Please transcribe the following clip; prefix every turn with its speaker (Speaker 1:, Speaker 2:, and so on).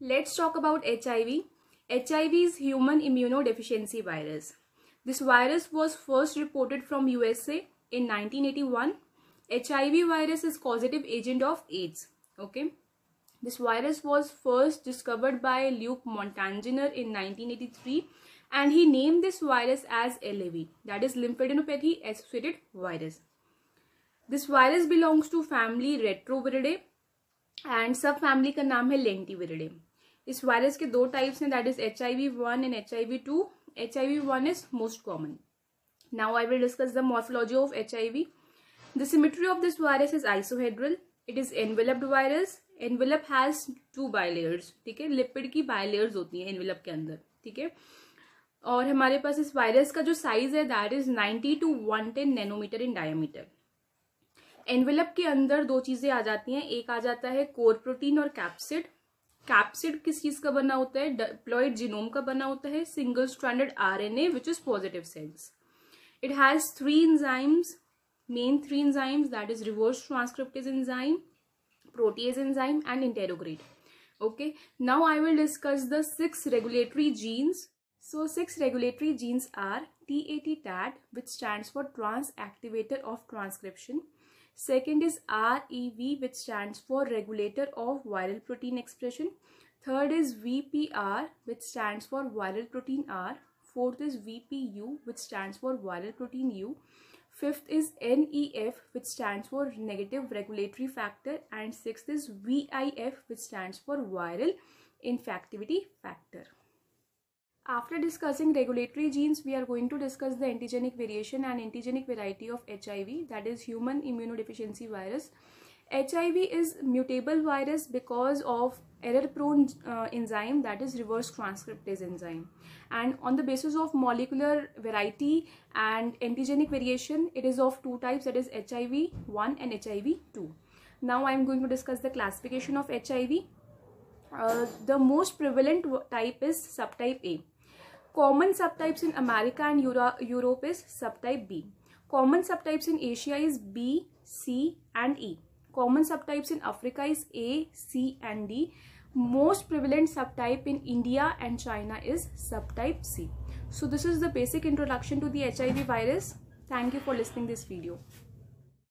Speaker 1: Let's talk about HIV. HIV is human immunodeficiency virus. This virus was first reported from USA in 1981. HIV virus is causative agent of AIDS. Okay. This virus was first discovered by Luc Montagnier in 1983 and he named this virus as LAV, that is lymphadenopathy associated virus. This virus belongs to family Retroviridae and subfamily का नाम है Lentiviridae. इस virus के दो types हैं, that is HIV1 and HIV2. HIV1 is most common. Now I will discuss the morphology of HIV. The symmetry of this virus is isohedral. It is enveloped virus. Envelope has two bilayers. ठीक है, lipid की bilayers होती हैं envelope के अंदर. ठीक है, और हमारे पास इस वायरस का जो साइज है that is 90 to 110 nanometre in diameter. Envelope के अंदर दो चीजें आ जाती हैं, एक आ जाता है कोर प्रोटीन और कैप्सिड. कैप्सिड किस चीज का बना होता है? डिप्लॉयड जीनोम का बना होता है, single stranded RNA which is positive cells. It has three enzymes, main three enzymes, that is reverse transcriptase enzyme, protease enzyme and integrase. Okay, now I will discuss the 6 regulatory genes. So 6 regulatory genes are TAT, which stands for trans activator of transcription. Second is REV, which stands for regulator of viral protein expression. Third is VPR, which stands for viral protein R. Fourth is VPU, which stands for viral protein U. Fifth is NEF, which stands for negative regulatory factor. And sixth is VIF, which stands for viral infectivity factor. After discussing regulatory genes, we are going to discuss the antigenic variation and antigenic variety of HIV, that is human immunodeficiency virus. HIV is mutable virus because of error-prone enzyme, that is reverse transcriptase enzyme. And on the basis of molecular variety and antigenic variation, it is of two types, that is HIV1 and HIV2. Now I am going to discuss the classification of HIV. The most prevalent type is subtype A. Common subtypes in America and Europe is subtype B. Common subtypes in Asia is B, C and E. Common subtypes in Africa is A, C and D. Most prevalent subtype in India and China is subtype C. So this is the basic introduction to the HIV virus. Thank you for listening this video.